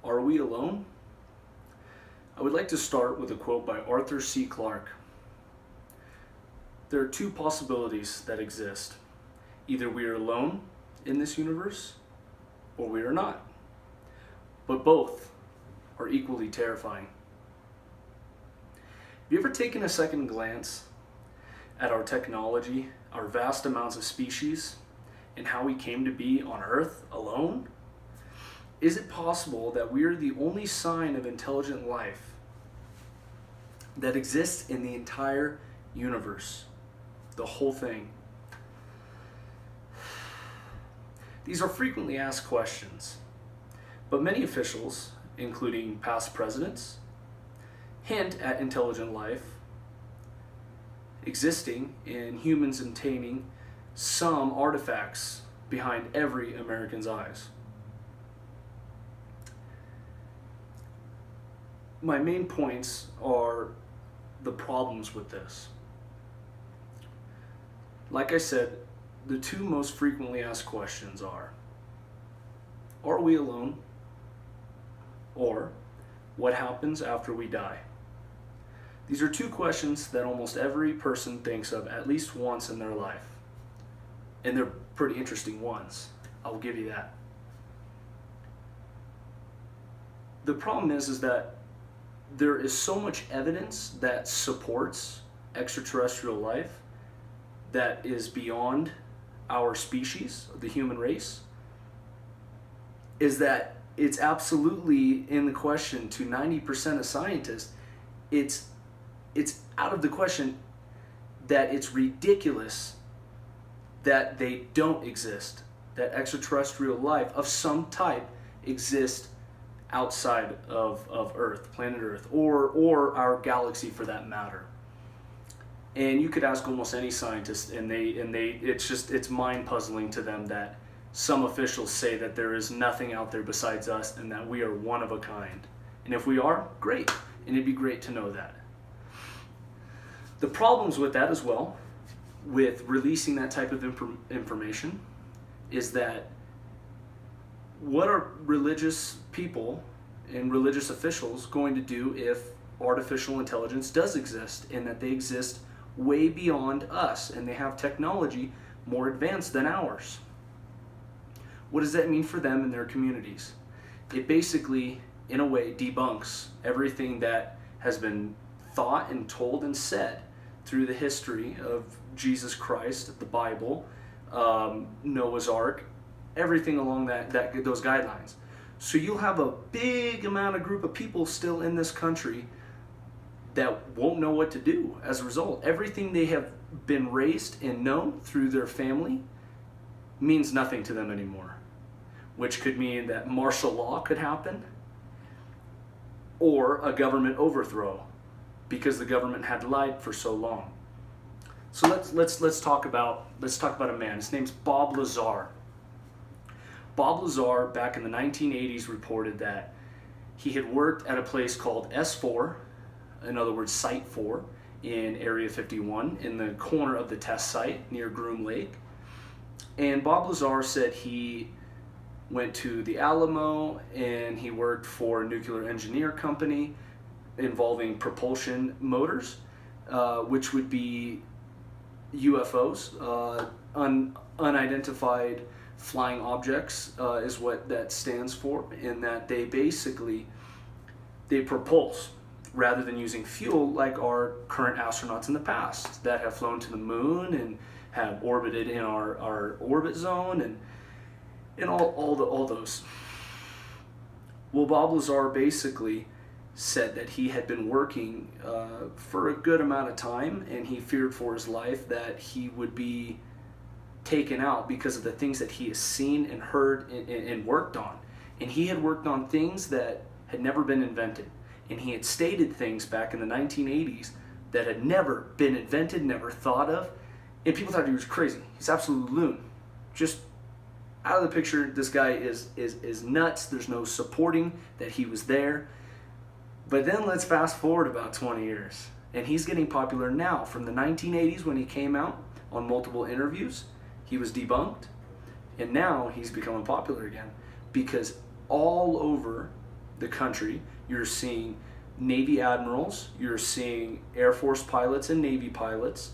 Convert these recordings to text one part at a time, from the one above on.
Are we alone? I would like to start with a quote by Arthur C. Clarke. There are two possibilities that exist. Either we are alone in this universe, or we are not. But both are equally terrifying. Have you ever taken a second glance at our technology, our vast amounts of species, and how we came to be on Earth alone? Is it possible that we are the only sign of intelligent life that exists in the entire universe? The whole thing. These are frequently asked questions, but many officials, including past presidents, hint at intelligent life existing in humans obtaining some artifacts behind every American's eyes. My main points are the problems with this. Like I said, the two most frequently asked questions are we alone? Or, what happens after we die? These are two questions that almost every person thinks of at least once in their life. And they're pretty interesting ones. I'll give you that. The problem is that there is so much evidence that supports extraterrestrial life that is beyond our species, the human race, is that it's absolutely in the question to 90% of scientists. It's out of the question that it's ridiculous that they don't exist, that extraterrestrial life of some type exists outside of Earth, planet Earth, or our galaxy for that matter. And you could ask almost any scientist, and it's mind puzzling to them that some officials say that there is nothing out there besides us and that we are one of a kind. And if we are, great. And it'd be great to know that. The problems with that as well, with releasing that type of information, is that what are religious people and religious officials going to do if artificial intelligence does exist and that they exist way beyond us and they have technology more advanced than ours? What does that mean for them and their communities? It basically, in a way, debunks everything that has been thought and told and said through the history of Jesus Christ, the Bible, Noah's Ark, everything along those guidelines. So you'll have a big group of people still in this country that won't know what to do as a result. Everything they have been raised and known through their family means nothing to them anymore, which could mean that martial law could happen or a government overthrow because the government had lied for so long. So let's talk about a man. His name's Bob Lazar. Bob Lazar, back in the 1980s, reported that he had worked at a place called S4, in other words, Site 4, in Area 51, in the corner of the test site near Groom Lake. And Bob Lazar said he went to the Alamo and he worked for a nuclear engineer company involving propulsion motors, which would be UFOs, unidentified flying objects is what that stands for, in that they propulse rather than using fuel like our current astronauts in the past that have flown to the moon and have orbited in our orbit zone and all those. Well, Bob Lazar basically said that he had been working for a good amount of time, and he feared for his life that he would be taken out because of the things that he has seen and heard and worked on. And he had worked on things that had never been invented. And he had stated things back in the 1980s that had never been invented, never thought of. And people thought he was crazy. He's absolute loon. Just out of the picture, this guy is nuts. There's no supporting that he was there. But then let's fast forward about 20 years. And he's getting popular now. From the 1980s when he came out on multiple interviews, he was debunked. And now he's becoming popular again. Because all over the country. You're seeing Navy admirals, you're seeing Air Force pilots and Navy pilots,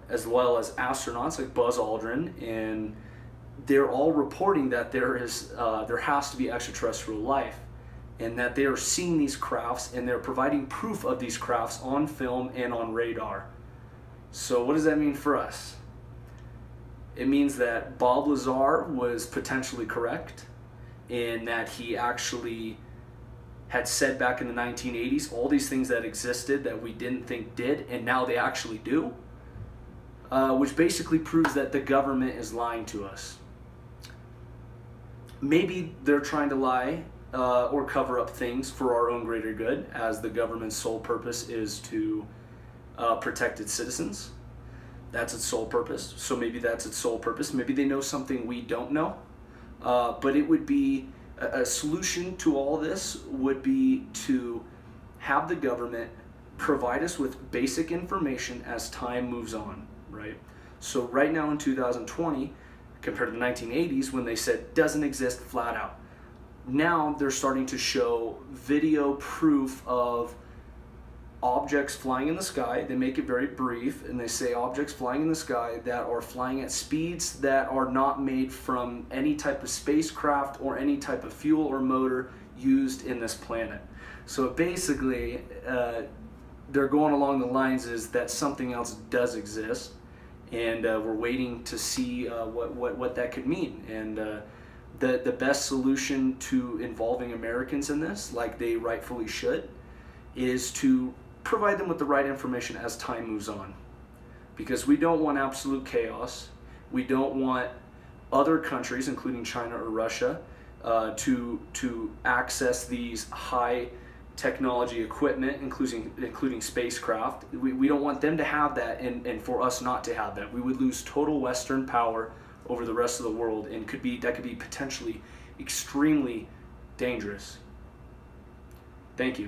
as well as astronauts like Buzz Aldrin, and they're all reporting that there has to be extraterrestrial life, and that they are seeing these crafts and they're providing proof of these crafts on film and on radar. So what does that mean for us? It means that Bob Lazar was potentially correct in that he actually had said back in the 1980s all these things that existed that we didn't think did, and now they actually do, which basically proves that the government is lying to us. Maybe they're trying to lie or cover up things for our own greater good, as the government's sole purpose is to protect its citizens. That's its sole purpose. So maybe that's its sole purpose. Maybe they know something we don't know. But it would be a solution to all this would be to have the government provide us with basic information as time moves on, right? So right now in 2020, compared to the 1980s when they said doesn't exist flat out, now they're starting to show video proof of objects flying in the sky. They make it very brief, and they say objects flying in the sky that are flying at speeds that are not made from any type of spacecraft or any type of fuel or motor used in this planet. So basically, they're going along the lines is that something else does exist, and we're waiting to see what that could mean. And the best solution to involving Americans in this, like they rightfully should, is to provide them with the right information as time moves on. Because we don't want absolute chaos. We don't want other countries, including China or Russia, to access these high technology equipment, including spacecraft. We don't want them to have that, and for us not to have that. We would lose total Western power over the rest of the world, and that could be potentially extremely dangerous. Thank you.